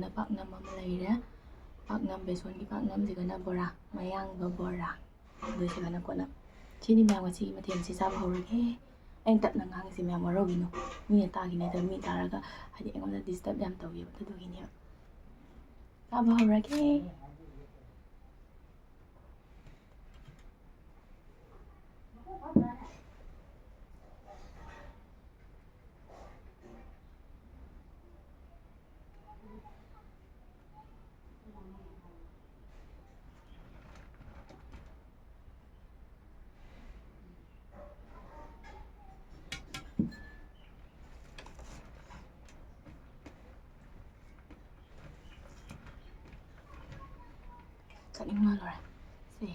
ꯁꯤꯒꯅ ꯄꯥꯛꯅꯝ ꯑꯃ ꯂꯩꯔꯦ ꯄꯥꯛꯅꯝ ꯕꯦꯁꯣꯟꯒꯤ ꯄꯥꯛꯅꯝꯁꯤꯒꯅ ꯕꯣꯔꯥ ꯃꯌꯥꯡꯕ ꯕꯣꯔꯥ ꯑꯗꯨ ꯁꯤꯒꯅ ꯀꯣꯟꯅꯝ ꯁꯤꯅꯤ ꯃꯌꯥꯝ ꯉꯁꯤꯒꯤ ꯃꯊꯦꯜꯁꯤ ꯆꯥꯕ ꯍꯧꯔꯒꯦ ꯑꯩꯅ ꯇꯞꯅ ꯉꯥꯡꯉꯤꯁꯦ ꯃꯌꯥꯝ ꯋꯥꯔꯧꯕꯤꯅꯨ ꯃꯤꯅ ꯇꯥꯈꯤꯅꯦꯗ ꯃꯤ ꯇꯥꯔꯒ ꯍꯥꯏꯗꯤ ꯑꯩꯉꯣꯟꯗ ꯗꯤꯁꯇꯔꯕ ꯌꯥꯝ ꯇꯧꯋꯦꯕ ꯑꯗꯨꯗꯨꯒꯤꯅꯦꯕ ꯆꯥꯕ ꯍꯧꯔꯒꯦ ꯆꯠꯅꯤꯡꯕ ꯂꯣꯏꯔꯦ ꯁꯤ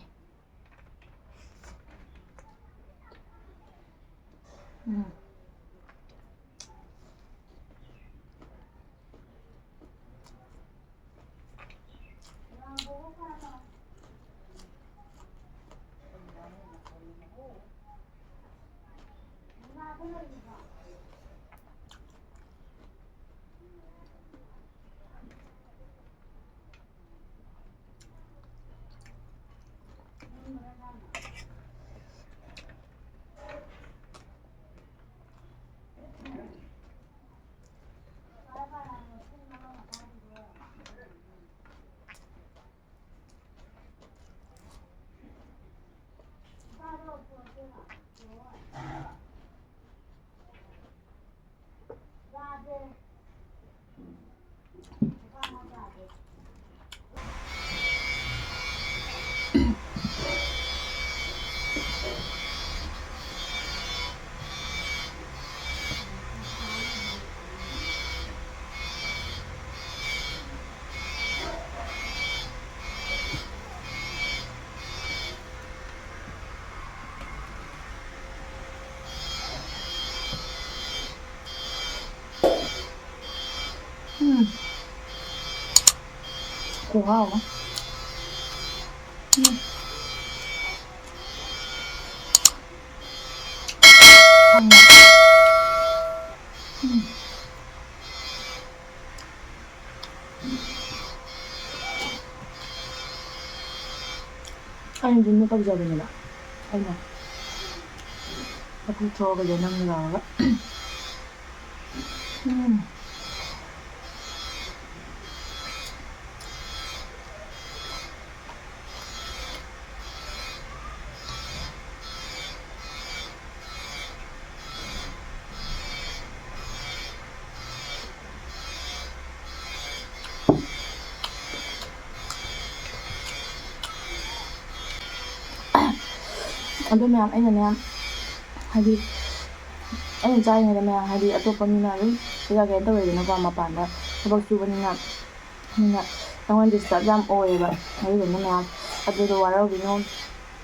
wow ꯑꯩꯅ ꯇꯧꯖꯕꯅꯦꯕ ꯑꯩꯅ ꯃꯀꯨ ꯊꯣꯛꯑꯒ ꯅꯪ ꯂꯥꯎꯔꯒ ꯑꯗꯨ ꯃꯌꯥꯝ ꯑꯩꯅꯅꯦ ꯍꯥꯏꯗꯤ ꯑꯩꯅ ꯆꯥꯔꯤꯉꯩꯗ ꯃꯌꯥꯝ ꯍꯥꯏꯗꯤ ꯑꯇꯣꯞꯄ ꯃꯤꯅ ꯑꯗꯨꯝ ꯀꯩꯀꯥ ꯇꯧꯔꯦꯗꯅꯀꯣ ꯃꯄꯥꯟꯗ ꯊꯕꯛ ꯁꯨꯕꯅꯤꯅ ꯃꯤꯅ ꯑꯩꯉꯣꯟꯗ ꯗꯤꯁꯇꯔꯕ ꯌꯥꯝ ꯑꯣꯏꯌꯦꯕ ꯑꯗꯨꯗꯨꯅ ꯃꯌꯥꯝ ꯑꯗꯨꯗꯣ ꯋꯥꯔꯧꯕꯤꯅꯨ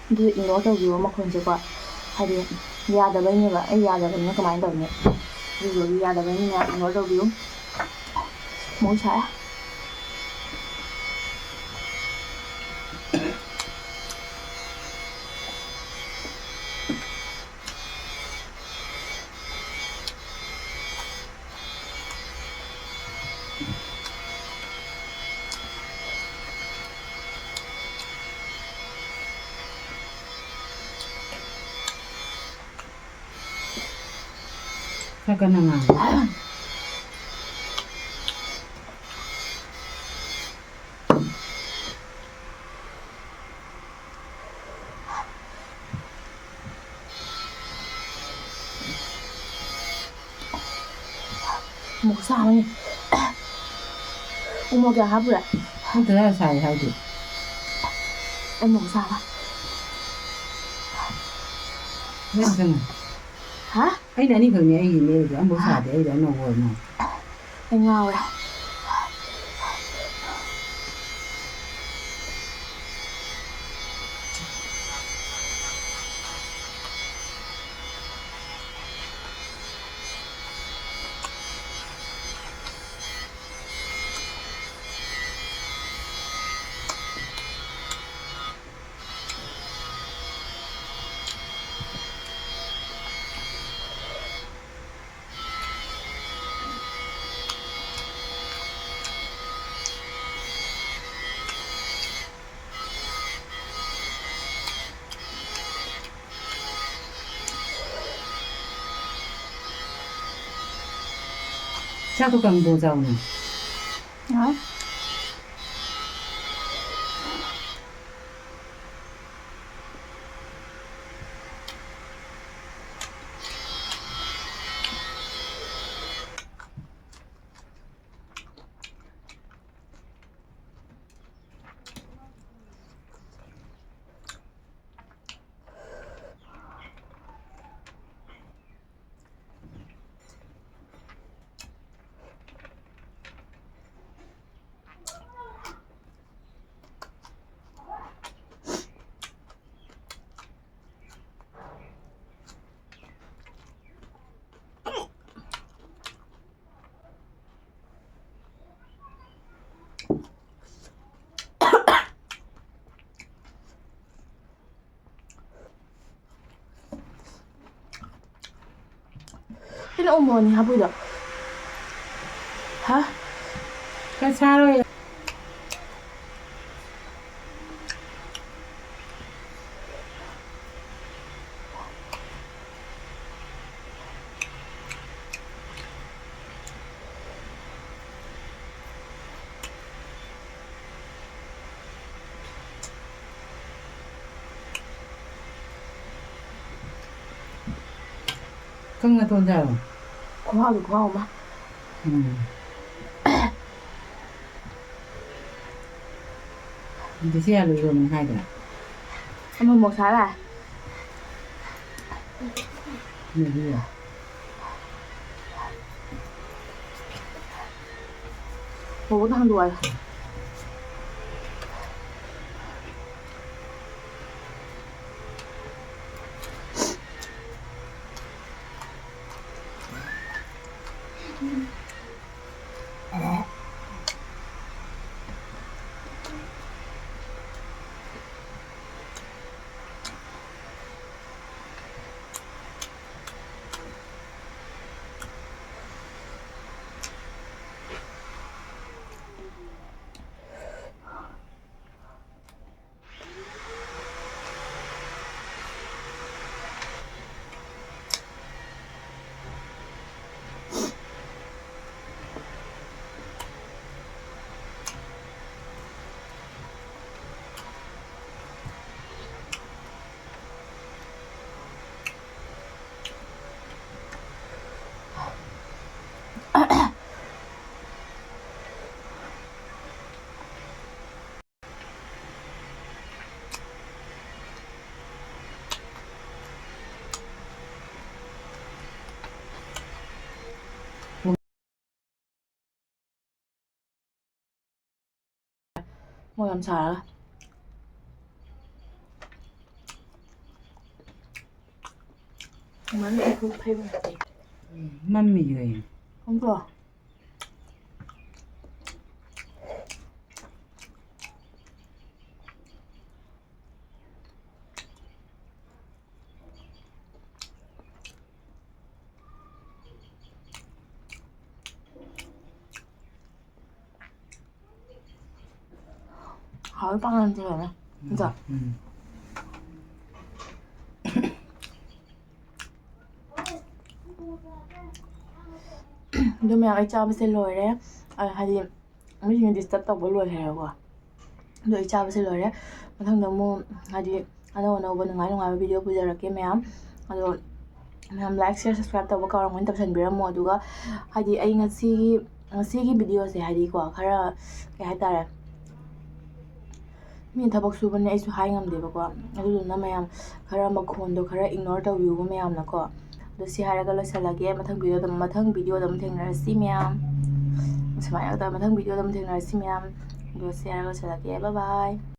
ꯑꯗꯨ ꯏꯒꯅꯣꯔ ꯇꯧꯕꯤꯌꯣ ꯃꯈꯣꯟꯁꯦꯀꯣ ꯍꯥꯏꯗꯤ ꯌꯥꯗꯕꯩꯅꯦꯕ ꯑꯩ ꯌꯥꯗꯕꯅꯤꯅ ꯀꯃꯥꯏꯅ ꯇꯧꯅꯤ ꯑꯗꯨꯗꯨꯒꯤ ꯌꯥꯗꯕꯩꯅꯤ ꯃꯌꯥꯝ ꯏꯒꯅꯣꯔ ꯇꯧꯕꯤꯌꯨ ꯃꯣꯏ ꯁꯥꯏ Kagana nga. một sao nhỉ em mua kìa hả bữa Không thể là xài hay gì. em mua sao hả Nghe xem nào. hả Ấy đã đi thường nhà gì nè, anh bố xài để ấy đã nấu rồi nè. em ngào rồi ꯆꯥꯛꯇꯣ ꯀꯪꯗꯣ ꯆꯥꯎꯅ ꯉꯥꯏ Sino umoni hapuido? Ha? Kasaro Kung nga to daw. Kuha ma. Hindi siya luto ng hada. Ano mo sala? Hindi ya. Bố đang đuổi. Ngồi làm xả rồi. Má lại không thấy một tí. Mami rồi. Không được. hỏi 빵 하는 줄 알아? 진짜. Nhưng mà cái cho sẽ lồi đấy hay gì mấy chuyện disturb tao bỏ lồi hè quá rồi cho sẽ lồi đấy mà thằng nào mua hay gì anh nào bên ngoài video bây giờ là cái mèo rồi mèo like share subscribe tao vào kênh tập thành bìa mua đúng không hay gì anh ngasi cái video sẽ hay đi qua khá cái hay ta là mình thabak suban ne isu hai ngam deba ko adu na mayam khara makhon do khara ignore ta view mayam na ko do si haraga lo salage mathang video dam thengna si mayam samaya da mathang video dam thengna si mayam do si haraga salage bye bye